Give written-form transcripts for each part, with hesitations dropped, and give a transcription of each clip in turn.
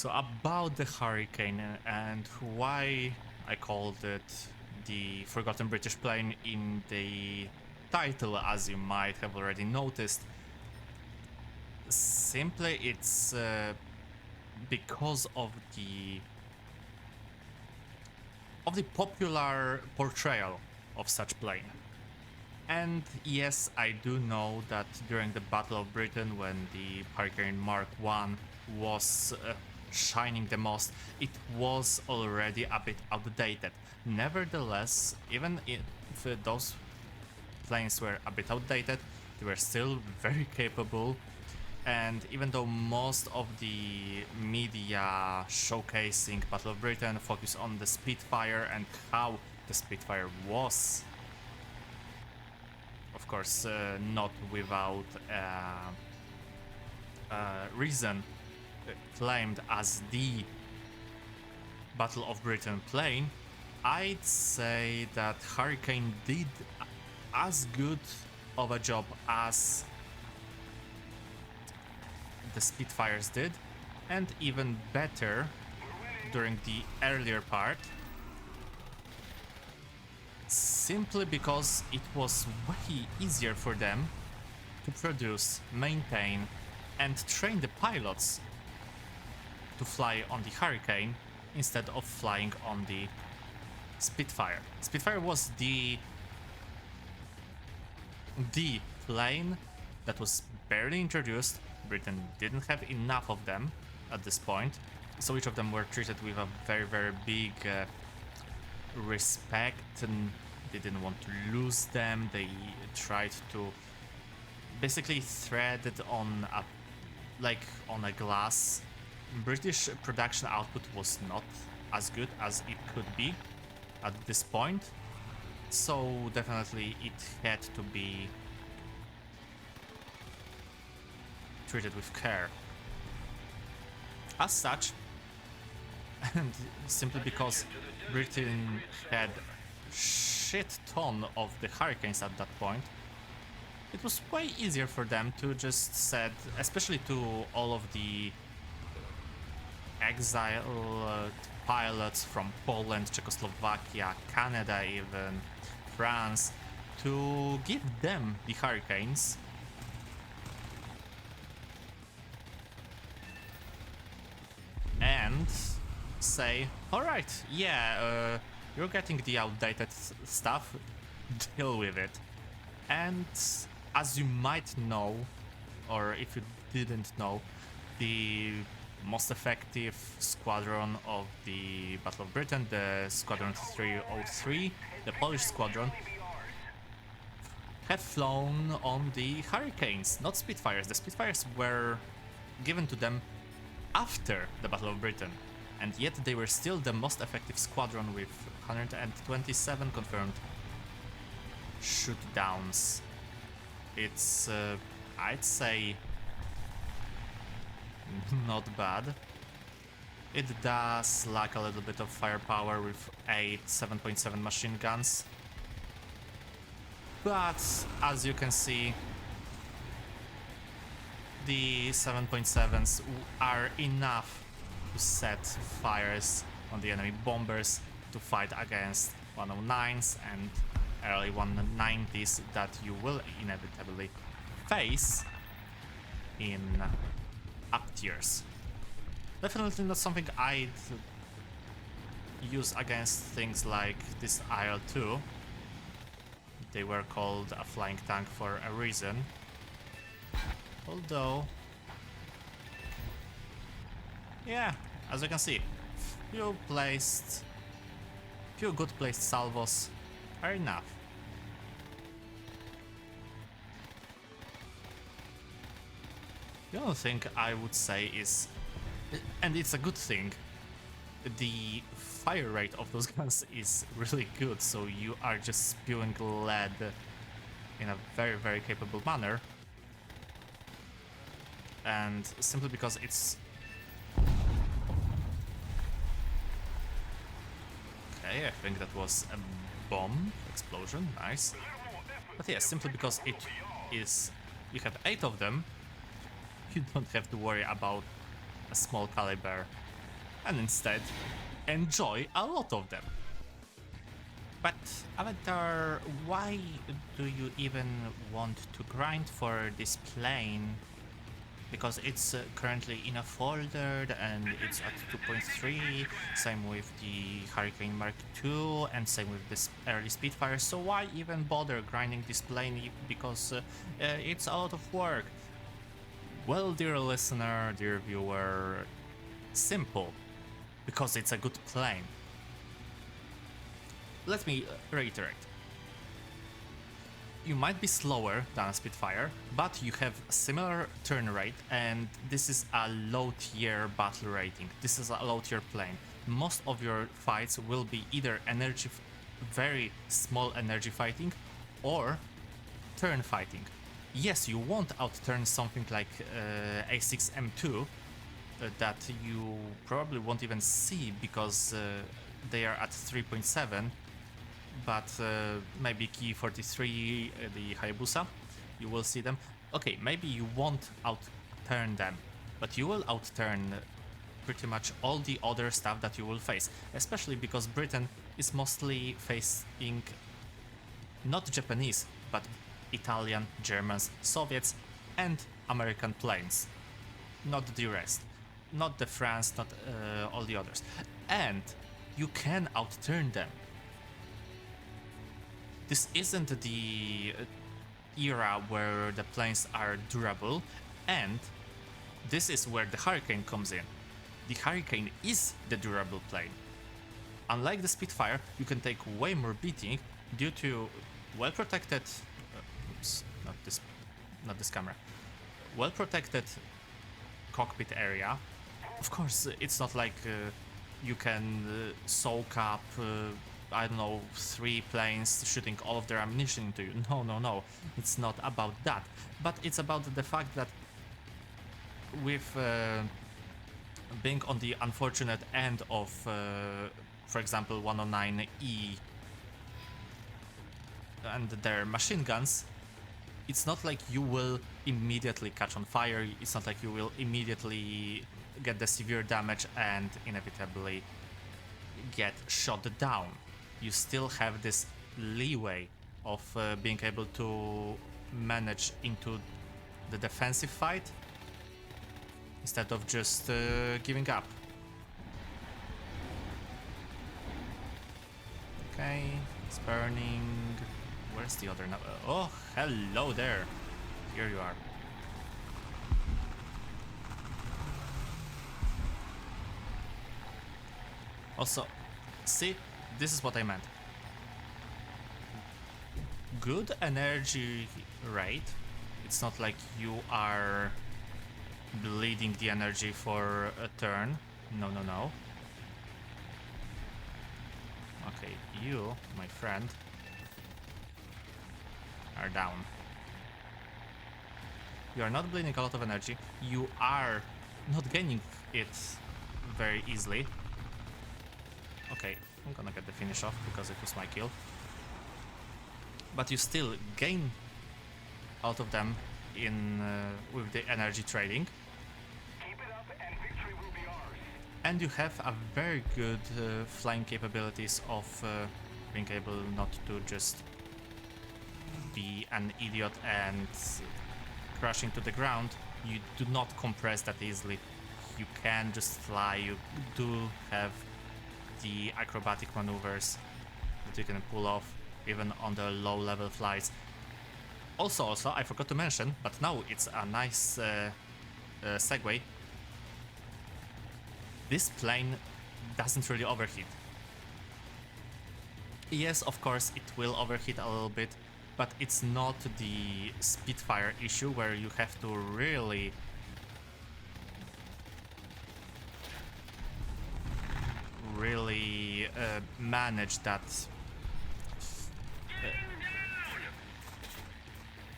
So about the Hurricane and why I called it the Forgotten British Plane in the title, as you might have already noticed. Simply it's because of the popular portrayal of such plane. And yes, I do know that during the Battle of Britain, when the Hurricane Mk.1 was shining the most, it was already a bit outdated. Nevertheless, even if those planes were a bit outdated, they were still very capable. And even though most of the media showcasing Battle of Britain focus on the Spitfire and how the Spitfire was, of course, not without reason, claimed as the Battle of Britain plane, I'd say that Hurricane did as good of a job as the Spitfires did, and even better during the earlier part, simply because it was way easier for them to produce, maintain, and train the pilots to fly on the Hurricane instead of flying on the Spitfire. Spitfire was the plane that was barely introduced. Britain didn't have enough of them at this point, so each of them were treated with a very, very big respect, and they didn't want to lose them. They tried to basically thread it on a glass. British production output was not as good as it could be at this point, so definitely it had to be treated with care. As such, and simply because Britain had shit ton of the Hurricanes at that point, it was way easier for them to just set, especially to all of the exiled pilots from Poland, Czechoslovakia, Canada even, France, to give them the Hurricanes and say, alright, yeah, you're getting the outdated stuff, deal with it. And as you might know, or if you didn't know, the most effective squadron of the Battle of Britain, the Squadron 303, the Polish squadron, had flown on the Hurricanes, not Spitfires. The Spitfires were given to them after the Battle of Britain, and yet they were still the most effective squadron with 127 confirmed shoot-downs. It's, I'd say, not bad. It does lack a little bit of firepower with 8 7.7 machine guns, but as you can see, the 7.7s are enough to set fires on the enemy bombers to fight against 109s and early 190s that you will inevitably face in up tiers. Definitely not something I'd use against things like this IL-2. They were called a flying tank for a reason. Although, yeah, as you can see, few good placed salvos are enough. The only thing I would say is, and it's a good thing, the fire rate of those guns is really good, so you are just spewing lead in a very, very capable manner. And simply because it's... Okay, I think that was a bomb explosion, nice. But yeah, simply because it is... You have 8 of them, you don't have to worry about a small caliber and instead enjoy a lot of them. But Avatar, why do you even want to grind for this plane? Because it's currently in a folder and it's at 2.3, same with the Hurricane Mk.2 and same with this early Spitfire, so why even bother grinding this plane, because it's a lot of work? Well, dear listener, dear viewer, simple, because it's a good plane. Let me reiterate. You might be slower than a Spitfire, but you have a similar turn rate, and this is a low tier battle rating. This is a low tier plane. Most of your fights will be either very small energy fighting or turn fighting. Yes, you won't outturn something like A6M2 that you probably won't even see because they are at 3.7. But maybe Key 43, the Hayabusa, you will see them. Okay, maybe you won't outturn them, but you will outturn pretty much all the other stuff that you will face, especially because Britain is mostly facing not Japanese, but Italian, Germans, Soviets, and American planes. Not the rest. Not the France, not all the others. And you can outturn them. This isn't the era where the planes are durable, and this is where the Hurricane comes in. The Hurricane is the durable plane. Unlike the Spitfire, you can take way more beating due to well-protected... oops, not this camera. Well-protected cockpit area. Of course, it's not like you can soak up... I don't know, 3 planes shooting all of their ammunition into you. No. It's not about that. But it's about the fact that with being on the unfortunate end of, for example, 109E and their machine guns, it's not like you will immediately catch on fire. It's not like you will immediately get the severe damage and inevitably get shot down. You still have this leeway of being able to manage into the defensive fight instead of just giving up. Okay, it's burning. Where's the other now? Oh, hello there. Here you are. Also, see? This is what I meant. Good energy rate. It's not like you are bleeding the energy for a turn. No. Okay, you, my friend, are down. You are not bleeding a lot of energy. You are not gaining it very easily. Okay, I'm gonna get the finish off because it was my kill. But you still gain out of them in with the energy trading. Keep it up and victory will be ours. And you have a very good flying capabilities of being able not to just be an idiot and crashing to the ground. You do not compress that easily. You can just fly. You do have the acrobatic maneuvers that you can pull off even on the low level flights. Also, I forgot to mention, but now it's a nice segue. This plane doesn't really overheat. Yes, of course, it will overheat a little bit, but it's not the Spitfire issue where you have to really manage that.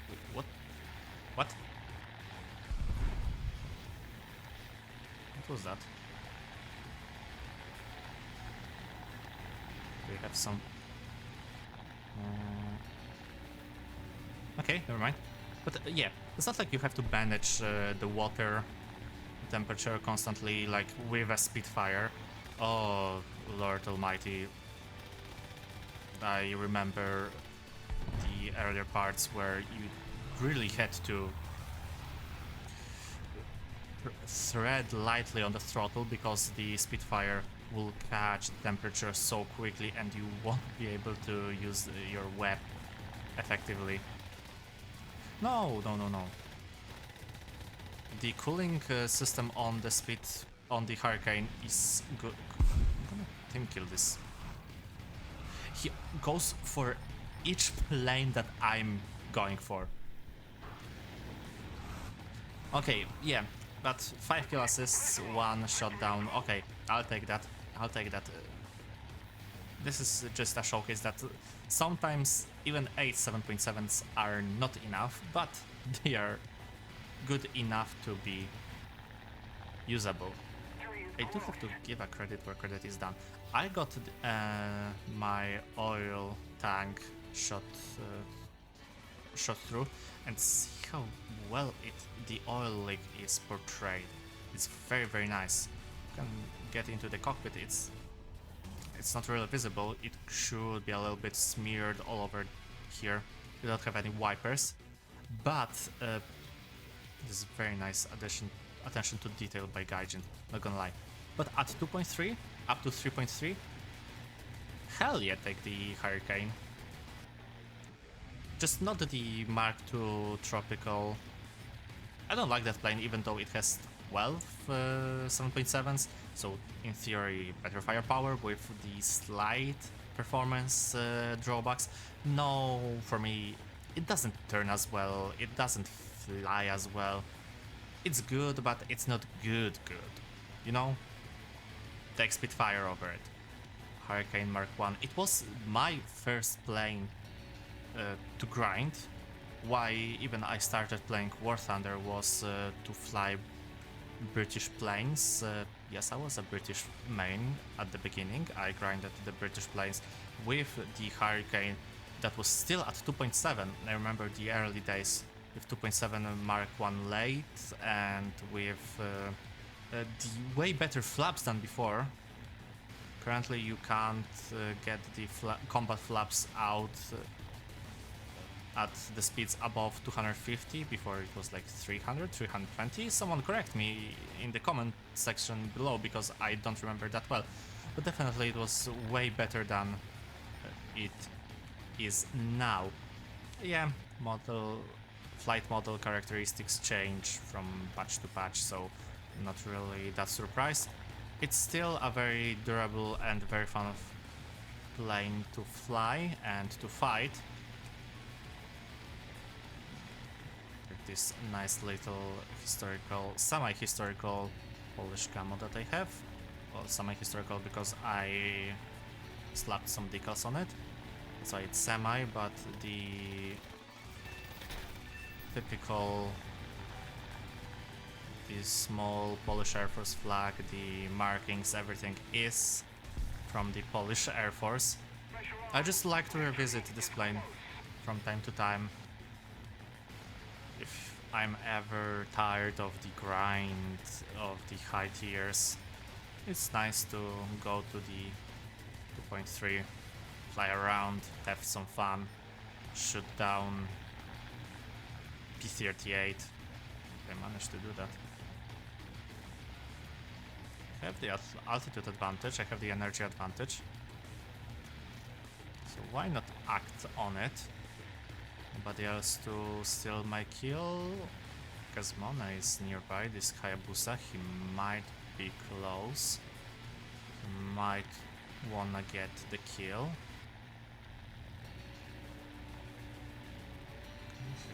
Wait, what? What was that? We have some... Okay, never mind. But yeah, it's not like you have to manage the water temperature constantly, like with a Spitfire. Oh, Lord Almighty. I remember the earlier parts where you really had to thread lightly on the throttle because the Spitfire will catch temperature so quickly and you won't be able to use your web effectively. No. The cooling system on the Hurricane is good. I'm gonna team kill this. He goes for each plane that I'm going for. Okay, yeah, but 5 kill assists, 1 shot down. Okay, I'll take that. This is just a showcase that sometimes even 8 7.7s are not enough, but they are good enough to be usable. I do have to give a credit where credit is done. I got my oil tank shot through, and see how well the oil leak is portrayed. It's very nice. You can get into the cockpit. It's not really visible. It should be a little bit smeared all over here. We don't have any wipers, but this is very nice attention to detail by Gaijin, not gonna lie. But at 2.3, up to 3.3, hell yeah, take the Hurricane. Just not the Mk.2 Tropical. I don't like that plane, even though it has 12 7.7s, so in theory better firepower with the slight performance drawbacks. No, for me, it doesn't turn as well, it doesn't fly as well. It's good, but it's not good, you know? Take Spitfire over it. Hurricane Mk.1. It was my first plane to grind. Why even I started playing War Thunder was to fly British planes. Yes, I was a British main at the beginning. I grinded the British planes with the Hurricane that was still at 2.7. I remember the early days with 2.7 Mk.1 Late and with the way better flaps than before. Currently you can't get the combat flaps out at the speeds above 250. Before it was like 300, 320. Someone correct me in the comment section below because I don't remember that well. But definitely it was way better than it is now. Yeah, flight model characteristics change from patch to patch, so not really that surprised. It's still a very durable and very fun plane to fly and to fight. This nice little semi-historical Polish camo that I have. Well, semi-historical because I slapped some decals on it. So it's semi, but the typical small Polish Air Force flag, the markings, everything is from the Polish Air Force. I just like to revisit this plane from time to time. If I'm ever tired of the grind of the high tiers, it's nice to go to the 2.3, fly around, have some fun, shoot down P-38. I managed to do that. I have the altitude advantage, I have the energy advantage. So why not act on it? Nobody else to steal my kill? Because Mona is nearby, this Hayabusa, he might be close. He might wanna get the kill.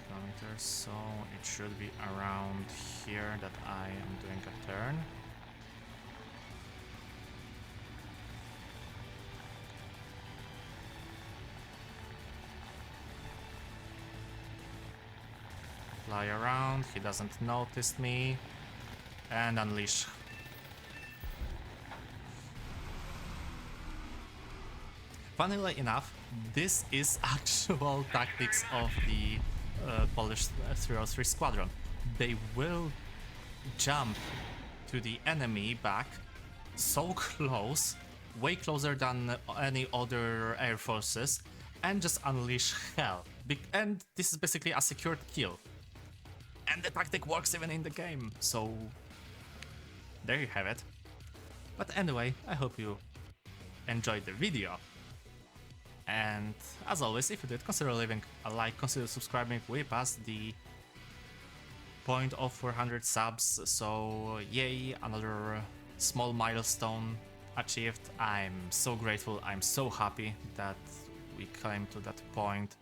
Kilometers, so it should be around here that I am doing a turn. Fly around, he doesn't notice me, and unleash. Funnily enough, this is actual tactics of the Polish 303 Squadron. They will jump to the enemy back so close, way closer than any other air forces, and just unleash hell. And this is basically a secured kill. And the tactic works even in the game, so there you have it. But anyway, I hope you enjoyed the video. And as always, if you did, consider leaving a like, consider subscribing. We passed the point of 400 subs, so yay, another small milestone achieved. I'm so grateful, I'm so happy that we came to that point,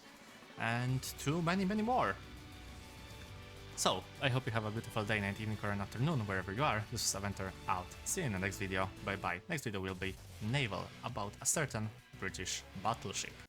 and to many more. So, I hope you have a beautiful day, night, evening, or an afternoon, wherever you are. This is Aventer out. See you in the next video. Bye bye. Next video will be naval, about a certain British battleship.